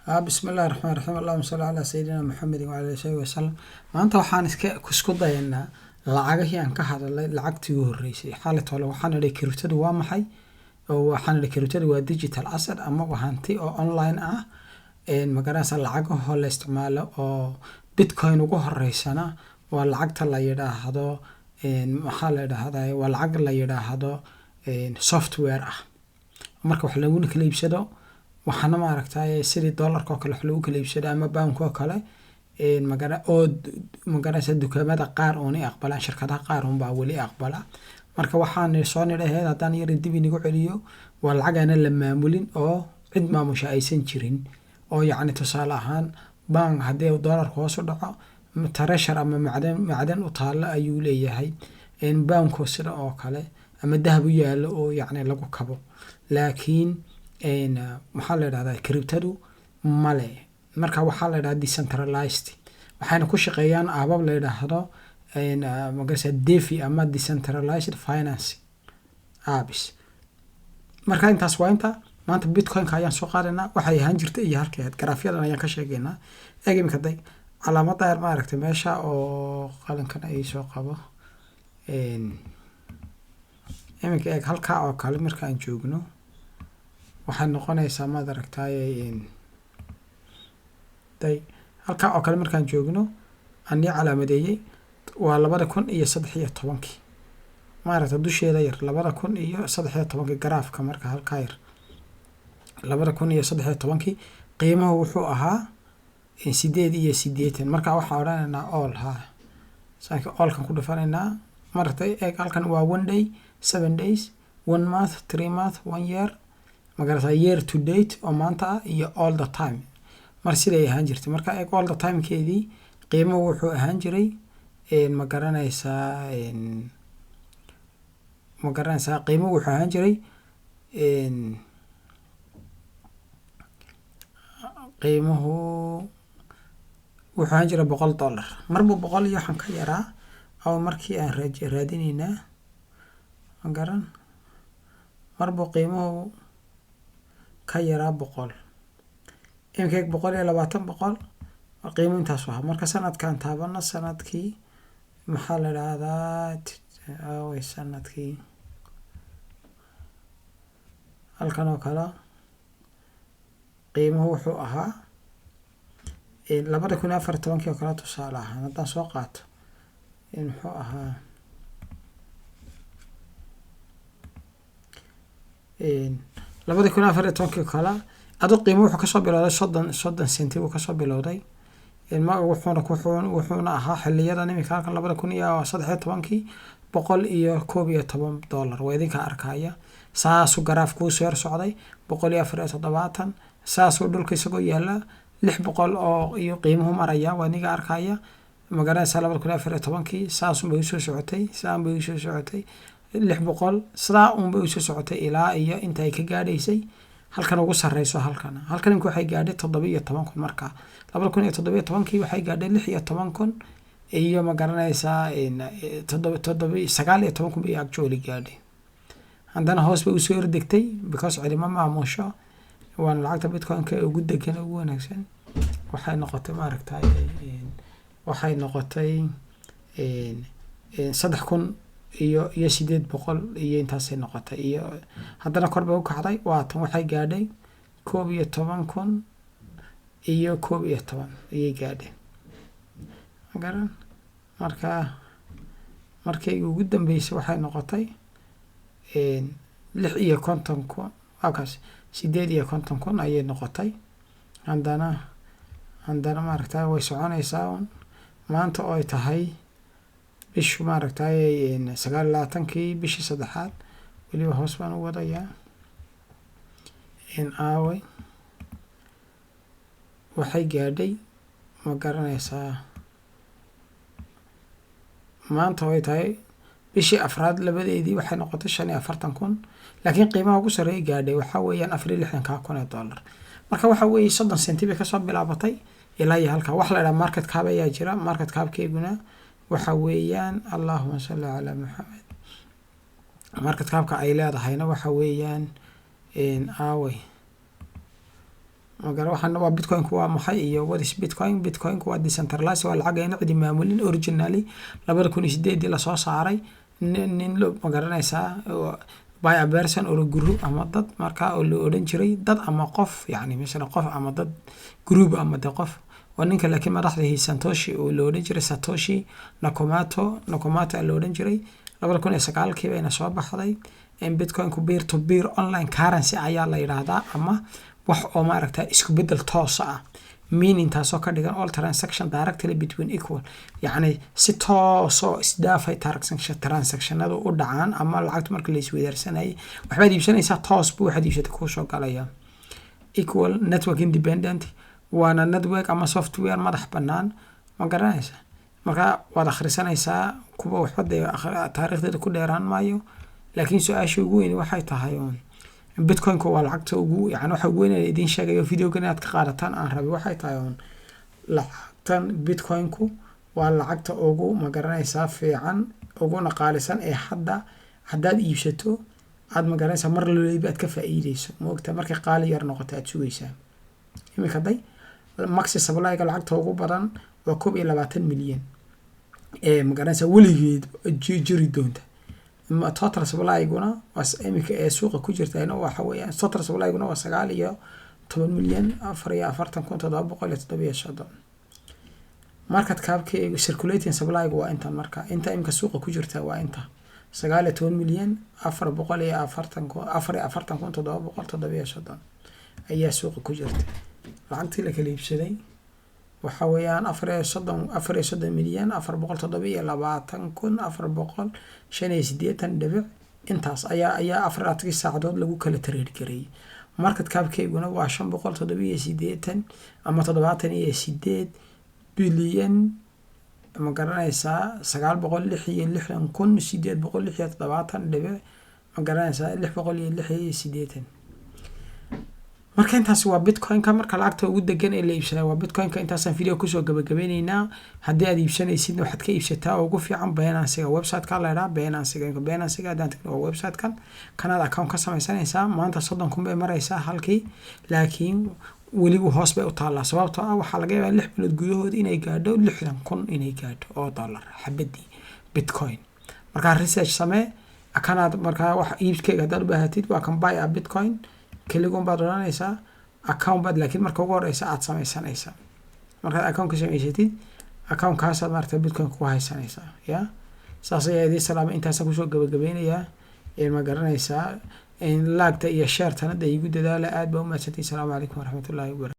بسم الله الرحمن الرحيم اللهم صل على سيدنا محمد وعلى آله وسلم maanta waxaan isku dayaynaa lacagihii aan ka hadalay lacagtii ugu horeysay xaaladda hore waxaan idhi cryptadu waa maxay oo waxaan idhi cryptadu waa digital asset ama waa hanti oo online ah magaranaysa lacagaha la isticmaalo oo bitcoin ugu horeysana waa lacagta la yiraahdo maxaa la yiraahdaa waa lacag la yiraahdo software ah marka wax lagu kala iibsado waxana ma aragtay sidii dollarka oo kale wax lagu kala iibsado ama pound oo kale magaraysa dukaamada qaar oo ay aqbalaan shirkadaha qaar oo baa wali aqbala marka waxaan soo nidhahay hadaan yar dib inigu celiyo waa lacag aan la maamulin oo cid maamusha aysan jirin oo yacni tusaale ahaan bank hadii dollarka hoos u dhaco treasure ama macdan u taala ayuu leeyahay bank sida oo kale ama dahab u yaalo oo yacni lagu kabo laakiin maxaa la yiraahdaa cryptadu male marka waxaa la yiraahdaa decentralized waxayna ku shaqeeyaan aabab la yiraahdo magaraysa DeFi ama decentralized finance apps marka intaas waa inta maanta bitcoin-ka ayaan soo qaadanaa waxay ahaan jirtay iyo halkeed grafyadan ayaan ka sheegaynaa eegimka day calaamada yar ma aragtay meesha oo qalinkan ay soo qabo iminka eeg halka oo kale marka aan joogno waxay noqonaysaa ma aragtay day halka oo kale markaan joogno aan calaamadeeyay waa 2013 ma aragtay dusheeda yar 2013 graafka marka halka yar 2013 qiimaha wuxuu ahaa 8 marka waxa oranaynaa all ha saaka all kan ku dhafanaynaa martay eeg halkan waa 1 day 7 days 1 month 3 month 1 year magaraysa year to date oo maanta iyo all the time mar siday ahaan jirtay marka eeg all the time keedii qiimuhu wuxuu ahaan jiray magaranaysa qiimuhu wuxuu ahaan jiray qiimuhu wuxuu ahaan jiray $100 marba 100 iyo waxaan ka yaraa oo markii aan raadinaynaa magaran marba qiimuhu ka yaraa 100 imkeeg 120 qiimo intaas waa marka sanadkan taabana sanadkii maxaa la yiraahdaa way sanadkii halkan oo kale qiimuhu wuxuu ahaa 2014 oo kale tusaale ahaan hadaan soo qaato muxuu ahaa 2014 kala adu qiimo wuxuu ka soo bilowday 30 senti uu ka soo bilowday ma wuxuuna ahaa xilliyadan imika halkan 2013 $111 waa idinka arkaya saasu garaafku soo socday 174 saasu dhulka isagoo yaala 600 oo iyo qiimuhu maraya waa idinka arkaya magaraysa 2014 saasu bay soo socotay 600 sidaa bay soo socotay ilaa iyo inta ay ka gaadhaysay halkan ugu sareyso halkan waxay gaadhay 17 marka 2017 waxay gaadhay 16 iyo ma garanaysaa 19 bay actually gaadhay haddana hoos bay u soo ordegtay because cilimo maamusho waan lacagta bitcoin-ka ugu degan ugu wanaagsan waxay noqotay ma aragtay waxay noqotay 3000 iyo 800 iyo intaas ay noqotay iyo haddana kor bay u kacday waa tan waxay gaadhay 11,000 iyo 11 ayay gaadhay magaran marka markay ugu dambeysay waxay noqotay 56,000 akaas 58,000 ayay noqotay haddana ma aragtay way soconaysaa maanta oo ay tahay bishu ma aragtay 29 bishii saddexaad waliba hoos baan u wadayaa aaway waxay gaadhay ma garanaysaa maanta oo ay tahay bishii afraad labadeedii waxay noqotay 45,000 laakiin qiimaha ugu sareeya gaadhay waxa weeyaan $64,000 marka waxa weeye 30 senti bay ka soo bilaabatay ilaa iyo halka wax la yiraahdo market cap ayaa jira market cap-keeguna waxa weeyaan Allahumma salli ala Muhammad market cap-ka ay leedahayna waxa weeyaan aaway magara waxaan waa bitcoin ku waa maxay iyo what is bitcoin. Bitcoin ku waa decentralized, waa lacag aan cidi maamulin. Originally 2008 la soo saaray nin loo magaranaysaa by a person or group ama dad marka oo loo oran jiray dad ama qof, yani mesela qof ama dad group ama dad qof. oo ninka laakiin madaxdii Satoshi oo loo oran jiray Satoshi Nakamoto loo oran jiray 2009 bayna soo baxday in bitcoin ku peer to peer online currency ayaa la yiraahdaa, ama wax oo maaragtay isku bedel toos ah, meaning taasoo ka dhigan all transaction directly between equal, yani si toos oo isdaafay transactionadu u dhacaan ama lacagta marka la isweydaarsanay waxbaad iibsanaysaa toos buu waxaad iibsatay ku soo galaya. Equal network independent waana network ama software madax bannaan, ma garanaysa marka waad akhrisanaysaa kuwa waxba taariikhdeeda ku dheeraan maayo. laakiin su'aasha ugu weyn waxay tahay bitcoin ku waa lacagta ugu, yani waxa ugu weyn ee idin sheegayo videogan aad ka qaadataan aan rabay waxay tahay lacagtan bitcoin ku waa lacagta ugu magaranaysaa fiican ugu qaalisan ee haddaad iibsato aad magaranaysaa mar laleeyba aad ka faa'iideyso, ma ogta markay qaali yar noqoto aad sugaysaa. imika day maxi supply-ga lacagta ugu badan waa 21 milyan ee magaranaysaa weligeed jiri doonta. total supply-guna was imika ee suuqa ku jirta waxa weeyaan total supply-guna waa 19 milyan 447,770. market cap-ka circulating supply-gu waa inta, marka inta imika suuqa ku jirta waa inta 19 milyan 444,770 ayaa suuqa ku jirta. lacagtii la kala iibsaday waxa weeyaan 34 milyan 427,485 intaas ayaa 4 saacadood lagu kala trade gareeyay. market cap-keyguna waa 578 ama 78 bilyan ma garanaysaa 966,867 ma garanaysaa 686. marka intaas waa bitcoin ka. marka lacagta ugu degan ee la iibsaday waa bitcoin ka. intaasaan video kusoo gabagabeynayna. haddii aad iibsanaysid waxaad ka iibsataa ugu fiican Binance website-ka la yiraahdo Binance hadaan tagno website-kan kanaad account ka samaysanaysaa. maanta 30,000 bay maraysaa halkii, laakiin weli hoos bay u taalaa sababtoo ah waxaa laga yaabaa 6 bilood gudahood inay gaadho 60,000 inay gaadho oo dollar xabadii bitcoin. marka research samee kanaad marka wax iibkayga haddaad u baahatid waa kan buy a bitcoin kaligoon baad oranaysaa account baad, laakiin marka ugu horeysa aad samaysanaysaa markaad account ka samaysatid account kaasaad maaragtay bitcoin ku haysanaysaa. ya saas ayaa idin salaamay. intaasaan kusoo gabagabeynayaa ma garanaysaa in laagta iyo share tanada igu dadaala. aad baa u mahadsantihiin. Assalaamu calaykum waraxmatullaahi wabarakaatuh.